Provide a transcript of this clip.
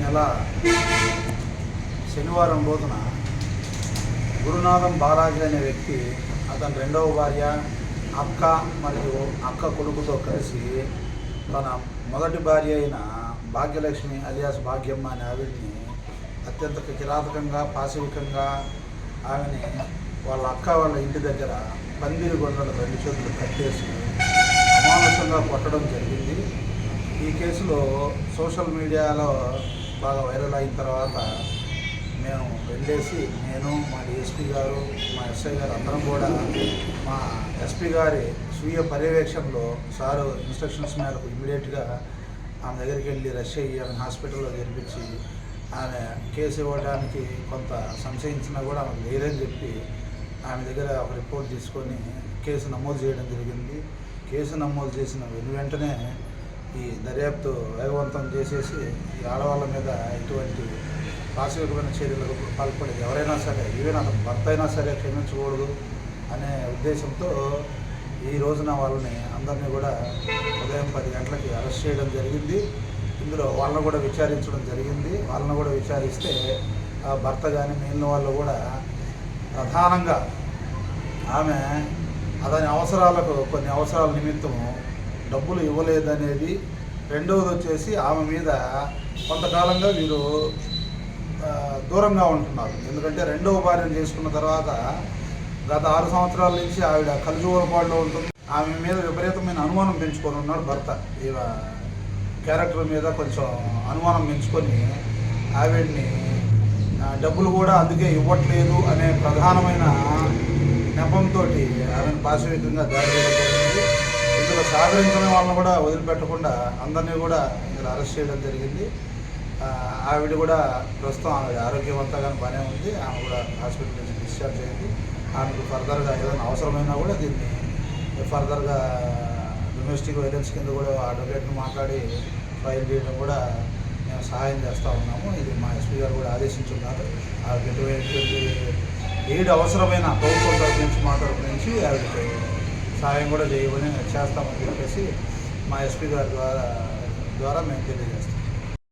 నెల శనివారం రోజున గురునాథం బాలాజీ అనే వ్యక్తి అతని రెండవ భార్య అక్క మరియు అక్క కొడుకుతో కలిసి తన మొదటి భార్య అయిన భాగ్యలక్ష్మి అలియాస్ భాగ్యమ్మ అనే ఆవిడ్ని అత్యంత కిరాతకంగా పాశవికంగా ఆమెని వాళ్ళ అక్క వాళ్ళ ఇంటి దగ్గర పందిరి గొంగళ 2 చేతులు కట్టేసి అమానుషంగా కొట్టడం జరిగింది. ఈ కేసులో సోషల్ మీడియాలో బాగా వైరల్ అయిన తర్వాత మేము వెళ్ళేసి నేను మా డిఎస్పీ గారు మా ఎస్ఐ గారు అందరం కూడా మా ఎస్పీ గారి స్వీయ పర్యవేక్షణలో సారు ఇన్స్ట్రక్షన్స్ మేరకు ఇమ్మీడియట్గా ఆమె దగ్గరికి వెళ్ళి రష్ అయ్యి ఆమె హాస్పిటల్లో చేర్పించి ఆమె కేసు ఇవ్వడానికి కొంత సంశయించినా కూడా ఆమెకు లేదని చెప్పి ఆమె దగ్గర ఒక రిపోర్ట్ తీసుకొని కేసు నమోదు చేయడం జరిగింది. కేసు నమోదు చేసిన వెంటనే ఈ దర్యాప్తు వేగవంతం చేసేసి ఈ ఆడవాళ్ళ మీద ఎటువంటి పాశవికమైన చర్యలకు పాల్పడేది ఎవరైనా సరే ఈవెన్ అతను భర్త అయినా సరే క్షమించకూడదు అనే ఉద్దేశంతో ఈ రోజున వాళ్ళని అందరినీ కూడా ఉదయం 10 గంటలకి అరెస్ట్ చేయడం జరిగింది. ఇందులో వాళ్ళని కూడా విచారించడం జరిగింది. వాళ్ళని కూడా విచారిస్తే ఆ భర్త కానీ మిగిలిన వాళ్ళు కూడా ప్రధానంగా ఆమె అతని అవసరాలకు కొన్ని అవసరాల నిమిత్తము డబ్బులు ఇవ్వలేదనేది, రెండవది వచ్చేసి ఆమె మీద కొంతకాలంగా వీరు దూరంగా ఉంటున్నారు. ఎందుకంటే రెండవ భార్యను చేసుకున్న తర్వాత గత 6 సంవత్సరాల నుంచి ఆవిడ కలుజువరపాడులో ఉంటుంది. ఆమె మీద విపరీతమైన అనుమానం పెంచుకొని ఉన్నాడు భర్త. ఈ క్యారెక్టర్ మీద కొంచెం అనుమానం పెంచుకొని ఆవిడ్ని డబ్బులు కూడా అందుకే ఇవ్వట్లేదు అనే ప్రధానమైన నెపంతో ఆమెను పాశవికంగా దాడి చేయడం జరిగింది. ఇందులో సహకరించిన వాళ్ళని కూడా వదిలిపెట్టకుండా అందరినీ కూడా ఇందులో అరెస్ట్ చేయడం జరిగింది. ఆవిడ కూడా ప్రస్తుతం ఆవిడ ఆరోగ్యవంతంగా బాగానే ఉంది. ఆమె కూడా హాస్పిటల్ నుంచి డిశ్చార్జ్ అయింది. ఆమెకు ఫర్దర్గా ఏదైనా అవసరమైనా కూడా దీన్ని ఫర్దర్గా డొమెస్టిక్ వైలెన్స్ కింద కూడా అడ్వకేట్ని మాట్లాడి ఫైల్ చేయడం కూడా మేము సహాయం చేస్తూ ఉన్నాము. ఇది మా ఎస్పీ గారు కూడా ఆదేశించున్నారు. ఆవిడకి ఎటువంటి ఏడు అవసరమైన ప్రభుత్వం తరఫు నుంచి మా తరఫు నుంచి ఆవిడకి సహాయం కూడా చేయమని చేస్తామని చెప్పేసి మా ఎస్పీ గారి ద్వారా మేము తెలియజేస్తాం.